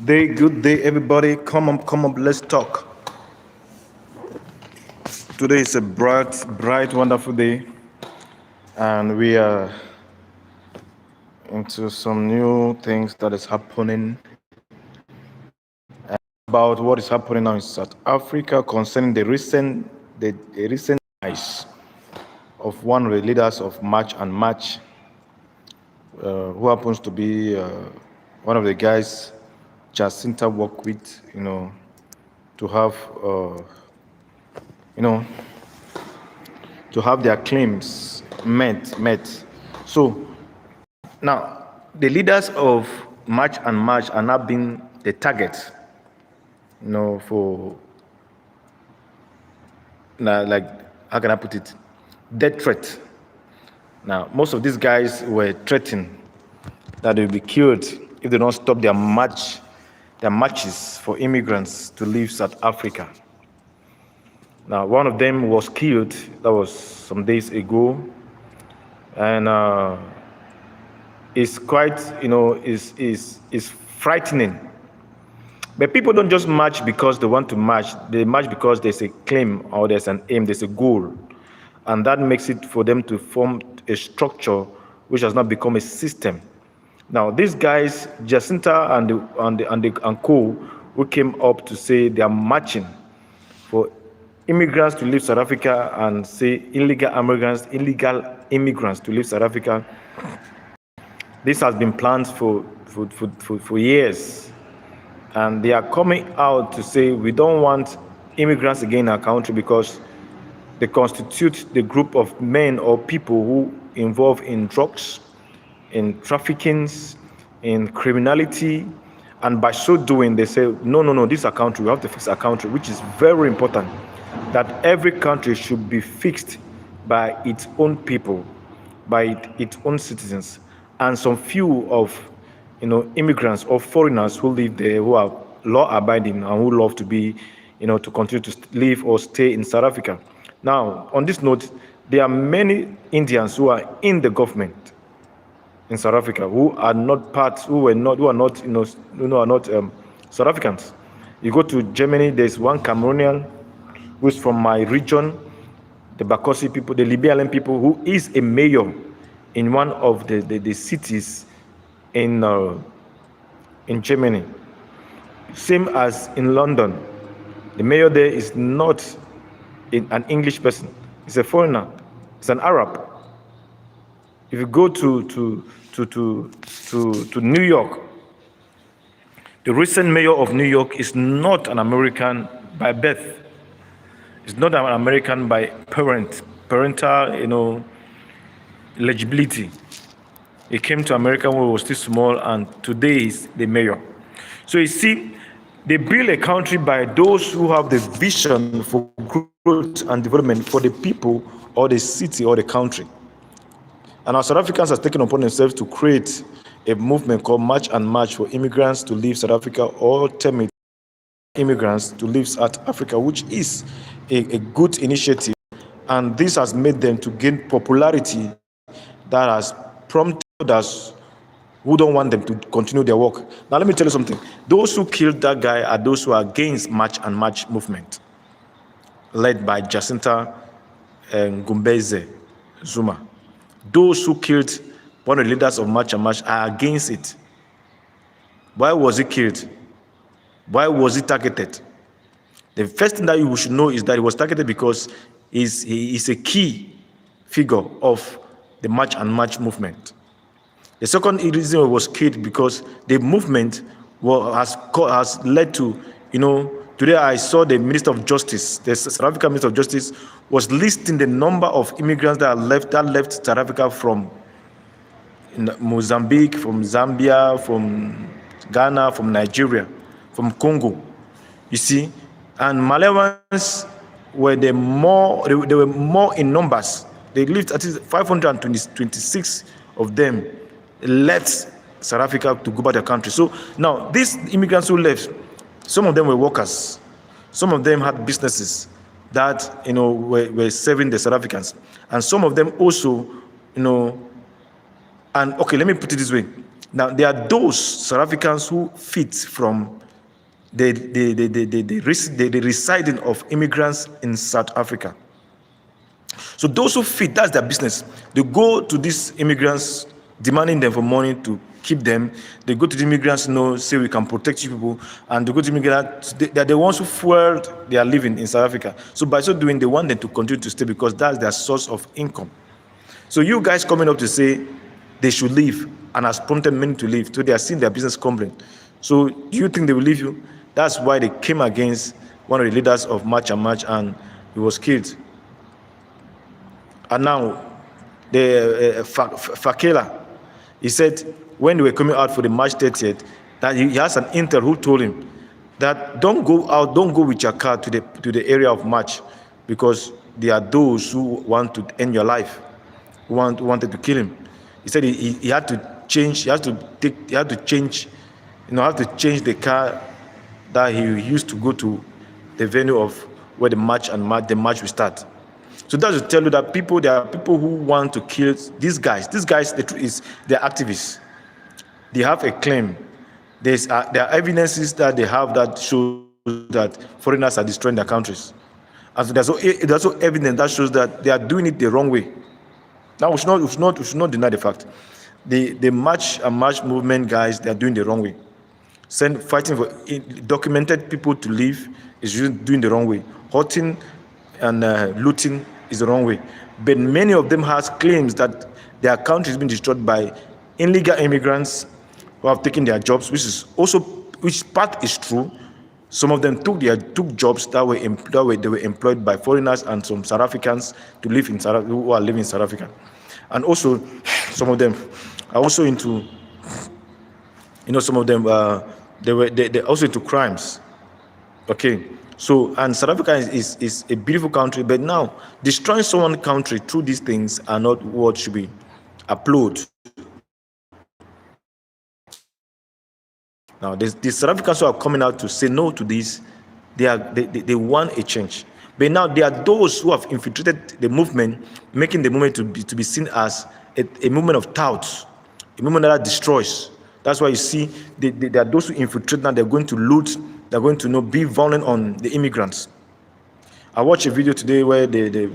Good day, everybody. Come up, let's talk. Today is a bright, wonderful day, and we are into some new things that is happening about what is happening now in South Africa concerning the recent rise of one of the leaders of March and March, who happens to be one of the guys Jacinta worked with, to have to have their claims met. So now the leaders of March and March are now being the target, for now, like, how can I put it? Death threat. Now, most of these guys were threatened that they will be killed if they don't stop their marches for immigrants to leave South Africa. Now, one of them was killed. That was some days ago, and it's quite, is frightening. But people don't just march because they want to march. They march because there's a claim or there's an aim, there's a goal, and that makes it for them to form a structure which has now become a system. Now, these guys, Jacinta and co, who came up to say they are marching for immigrants to leave South Africa and say illegal immigrants to leave South Africa. This has been planned for years, and they are coming out to say we don't want immigrants again in our country because they constitute the group of men or people who involve in drugs, in trafficking, in criminality, and by so doing they say no, this is our country, we have to fix our country, which is very important, that every country should be fixed by its own people, by its own citizens, and some few of immigrants or foreigners who live there, who are law-abiding and who love to be, to continue to live or stay in South Africa. Now, on this note, there are many Indians who are in the government in South Africa who are not South Africans. You go to Germany, there's one Cameroonian who is from my region, the Bakosi people, the Liberian people, who is a mayor in one of the cities in Germany. Same as in London. The mayor there is not an English person. It's a foreigner. It's an Arab. If you go to New York, the recent mayor of New York is not an American by birth. It's not an American by parental, eligibility. He came to America when he was still small, and today is the mayor. So you see, they build a country by those who have the vision for growth and development for the people or the city or the country. And our South Africans have taken upon themselves to create a movement called March and March for immigrants to leave South Africa, or terminate immigrants to leave South Africa, which is a good initiative. And this has made them to gain popularity that has prompted others who don't want them to continue their work. Now, let me tell you something. Those who killed that guy are those who are against March and March movement, led by Jacinta and Ngumbeze Zuma. Those who killed one of the leaders of March and March are against it. Why was he killed? Why was he targeted? The first thing that you should know is that he was targeted because he is a key figure of the March and March movement. The second reason he was killed because the movement has led to, today I saw the Minister of Justice, the South African Minister of Justice, was listing the number of immigrants that left South Africa from Mozambique, from Zambia, from Ghana, from Nigeria, from Congo. You see, and Malawans were they were more in numbers. They lived at least 526 of them left South Africa to go back to their country. So now these immigrants who left, some of them were workers, some of them had businesses that were serving the South Africans, and some of them also, and okay, let me put it this way: Now, there are those South Africans who fit from the residing of immigrants in South Africa. So those who fit, that's their business. They go to these immigrants, demanding them for money to keep them. They go to the immigrants, say we can protect you people, and they go to immigrants. They're the ones who fueled their living in South Africa. So by so doing, they want them to continue to stay because that's their source of income. So you guys coming up to say they should leave and has prompted many to leave. So they are seeing their business crumbling. So do you think they will leave you? That's why they came against one of the leaders of March and March, and he was killed. And now, the Fakela, he said when they were coming out for the March 30th, that he has an intel who told him that don't go out, don't go with your car to the area of March, because there are those who want to end your life, who wanted to kill him. He said he had to change, have to change the car that he used to go to the venue of where the march will start. So that's to tell you that there are people who want to kill these guys. These guys, the truth is, they're activists. They have a claim. There are evidences that they have that show that foreigners are destroying their countries. And so there's also evidence that shows that they are doing it the wrong way. Now we should not deny the fact. The March and March movement guys, they are doing the wrong way. Fighting for documented people to live is doing the wrong way. Hurting and looting is the wrong way. But many of them has claims that their country has been destroyed by illegal immigrants who have taken their jobs, which part is true. Some of them took jobs that were employed by foreigners and some South Africans to live in who are living in South Africa. And also, some of them are also into, some of them they're also into crimes. Okay. So, and South Africa is a beautiful country, but now destroying someone's country through these things are not what should be applauded. Now, the South Africans who are coming out to say no to this, they want a change. But now there are those who have infiltrated the movement, making the movement to be seen as a movement of touts, a movement that destroys. That's why you see there are those who infiltrate now. They're going to loot. They're going to be violent on the immigrants. I watched a video today where the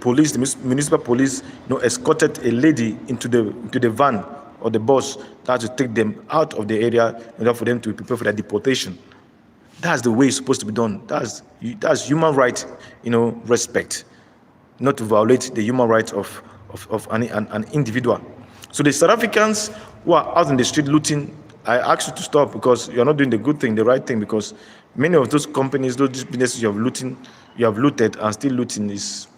police, the municipal police, escorted a lady into the van or the bus that to take them out of the area in order for them to prepare for their deportation. That's the way it's supposed to be done. That's human rights, respect, not to violate the human rights of an individual. So the South Africans who are out in the street looting, I ask you to stop, because you're not doing the good thing, the right thing, because many of those companies, those businesses you have looted, and still looting is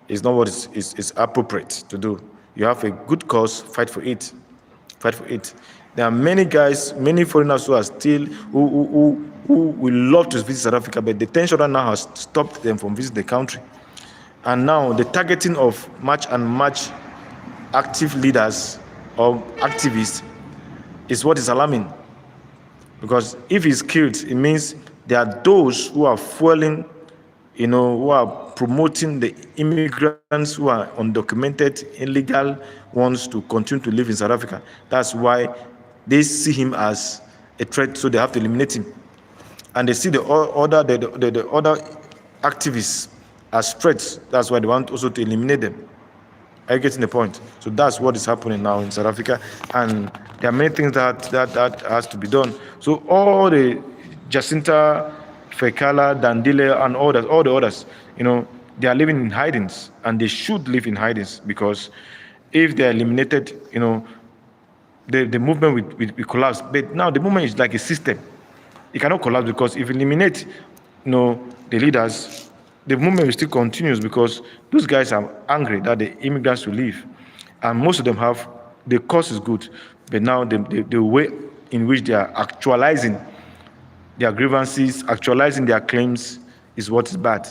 not what is appropriate to do. You have a good cause, fight for it. Fight for it. There are many guys, many foreigners who are still, who will love to visit South Africa, but the tension right now has stopped them from visiting the country. And now the targeting of March and March active leaders or activists is what is alarming. Because if he's killed, it means there are those who are fueling, who are promoting the immigrants who are undocumented, illegal ones to continue to live in South Africa. That's why they see him as a threat, so they have to eliminate him. And they see the other activists as threats. That's why they want also to eliminate them. Are you getting the point? So that's what is happening now in South Africa, and there are many things that has to be done. So all the Jacinta, Fekala, Dandile, and all the others, they are living in hidings, and they should live in hidings, because if they are eliminated, the movement will collapse. But now the movement is like a system. It cannot collapse, because if you eliminate, the leaders, the movement still continues, because those guys are angry that the immigrants will leave, and most of them have the cause is good, but now the way in which they are actualizing their grievances, actualizing their claims, is what is bad.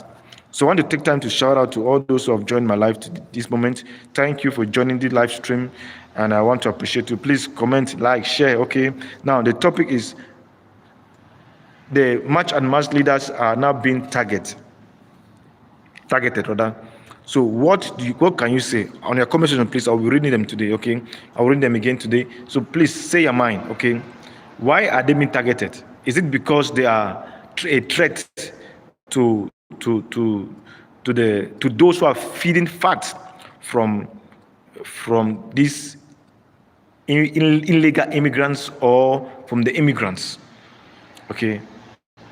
So I want to take time to shout out to all those who have joined my life to this moment. Thank you for joining the live stream, and I want to appreciate you. Please comment, like, share. Okay. Now the topic is the March and March leaders are now being targeted. So what can you say on your comment section, please? I'll be reading them today, okay? I'll read them again today. So please say your mind, okay? Why are they being targeted? Is it because they are a threat to those who are feeding fat from these illegal immigrants or from the immigrants? Okay,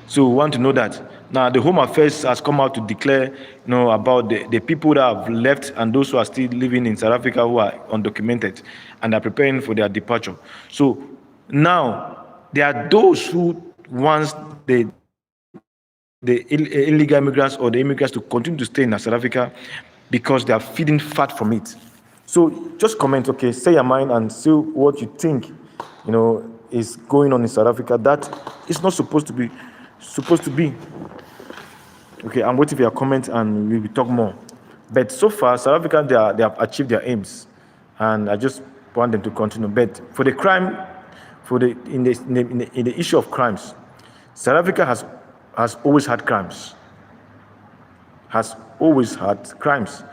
so we want to know that. Now the Home Affairs has come out to declare, about the people that have left and those who are still living in South Africa who are undocumented and are preparing for their departure. So now there are those who want the illegal immigrants or the immigrants to continue to stay in South Africa because they are feeding fat from it. So just comment, okay, say your mind and say what you think, is going on in South Africa that is not supposed to be. Okay, I'm waiting for your comment and we will talk more. But so far, South Africa, they have achieved their aims, and I just want them to continue. But for the crime, in the issue of crimes, South Africa has always had crimes. Has always had crimes,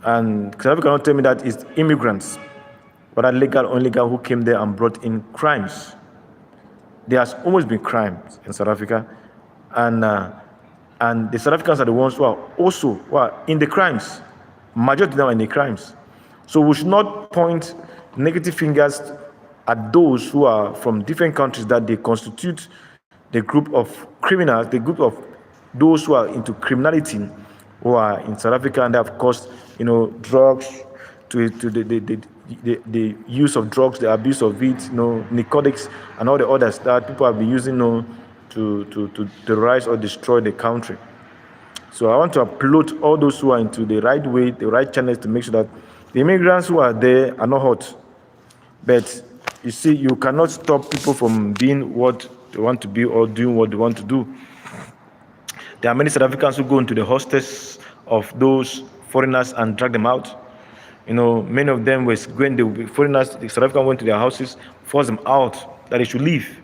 and South Africa cannot tell me that it's immigrants, whether legal or illegal, who came there and brought in crimes. There has always been crimes in South Africa, and the South Africans are the ones who are in the crimes. Majority of them are in the crimes. So we should not point negative fingers at those who are from different countries, that they constitute the group of criminals, the group of those who are into criminality, who are in South Africa, and they have caused, drugs, to the use of drugs, the abuse of it, narcotics, and all the others that people have been using, to terrorize or destroy the country. So I want to applaud all those who are into the right way, the right channels, to make sure that the immigrants who are there are not hurt. But you see, you cannot stop people from being what they want to be or doing what they want to do. There are many South Africans who go into the hostels of those foreigners and drag them out. Many of them were going, the foreigners, the South Africans went to their houses, forced them out, that they should leave,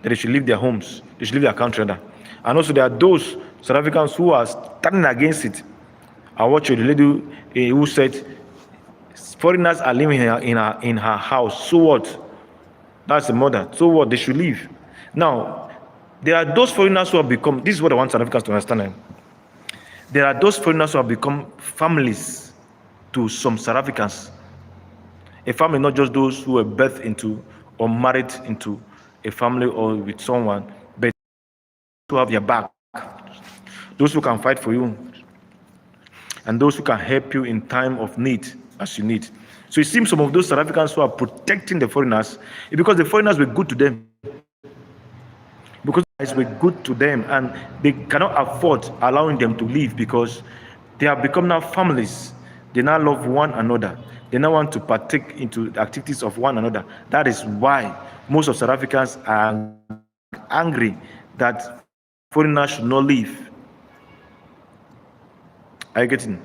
their homes, they should leave their country. And also there are those South Africans who are standing against it. I watched a lady who said, foreigners are living in her house, so what? That's the mother, so what? They should leave. Now, there are those foreigners who have become, this is what I want South Africans to understand. There are those foreigners who have become families to some South Africans. A family, not just those who were birthed into or married into a family or with someone, but to have your back. Those who can fight for you, and those who can help you in time of need as you need. So it seems some of those South Africans who are protecting the foreigners is because the foreigners were good to them. Because were good to them, and they cannot afford allowing them to leave, because they have become now families. They now love one another. They now want to partake into the activities of one another. That is why most of South Africans are angry that foreigners should not leave. Are you getting?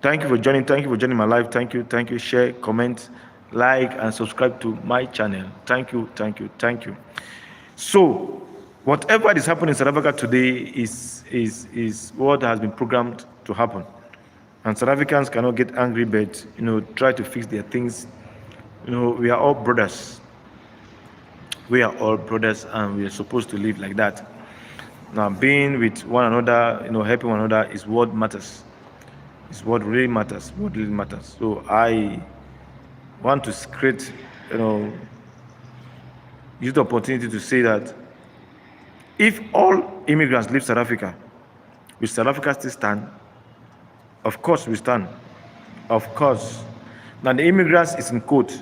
Thank you for joining. Thank you for joining my live. Thank you. Thank you. Share, comment, like, and subscribe to my channel. Thank you. Thank you. Thank you. So, whatever is happening in South Africa today is what has been programmed to happen. And South Africans cannot get angry, but try to fix their things. We are all brothers. We are all brothers, and we are supposed to live like that. Now, being with one another, helping one another is what matters. It's what really matters. What really matters. So I want to create, use the opportunity to say that if all immigrants leave South Africa, will South Africa still stand? Of course we stand. Of course. Now the immigrants is in code,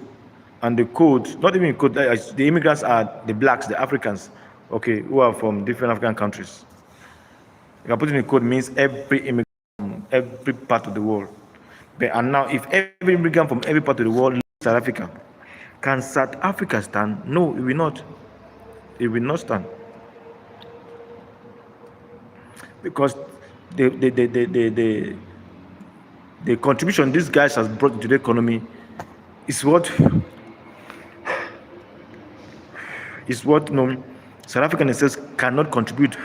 and the code, not even in code, the immigrants are the blacks, the Africans, okay, who are from different African countries. You can put in code means every immigrant from every part of the world. And now if every immigrant from every part of the world leaves South Africa, can South Africa stand? No, it will not. It will not stand. Because the contribution these guys has brought into the economy is what South African itself cannot contribute,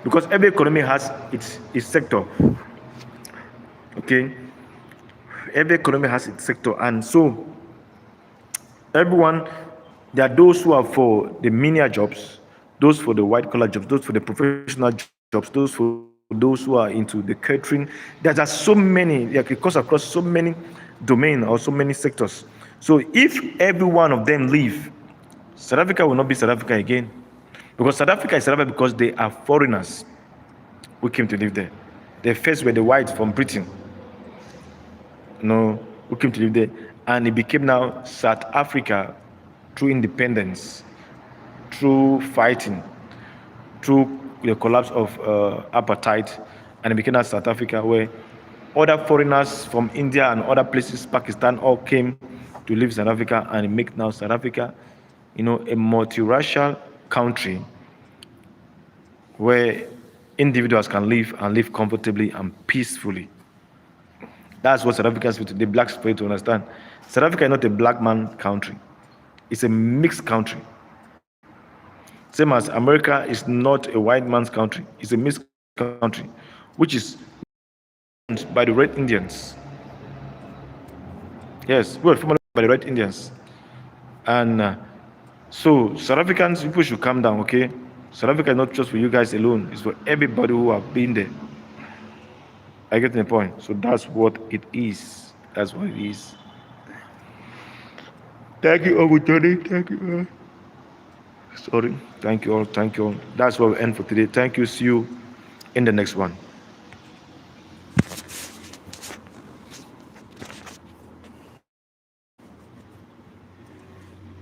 because every economy has its sector. Okay, every economy has its sector, and so everyone, there are those who are for the menial jobs, those for the white collar jobs, those for the professional jobs, those for those who are into the catering. There are so many, like it goes across so many domains or so many sectors. So if every one of them leave, South Africa will not be South Africa again. Because South Africa is South Africa because they are foreigners who came to live there. They first were the whites from Britain, who came to live there, and it became now South Africa through independence, through fighting, through the collapse of apartheid, and it became now South Africa, where other foreigners from India and other places, Pakistan, all came to live in South Africa, and it makes now South Africa, a multiracial country where individuals can live and live comfortably and peacefully. That's what South Africans, the blacks, fail to understand. South Africa is not a black man country. It's a mixed country. Same as America is not a white man's country. It's a mixed country, which is by the Red Indians. Yes, we were formed by the Red Indians. And so South Africans, people should calm down, okay? South Africa is not just for you guys alone. It's for everybody who have been there. I get the point. So that's what it is. That's what it is. Thank you all for joining. Thank you. Sorry. Thank you all. Thank you all. That's what we end for today. Thank you. See you in the next one.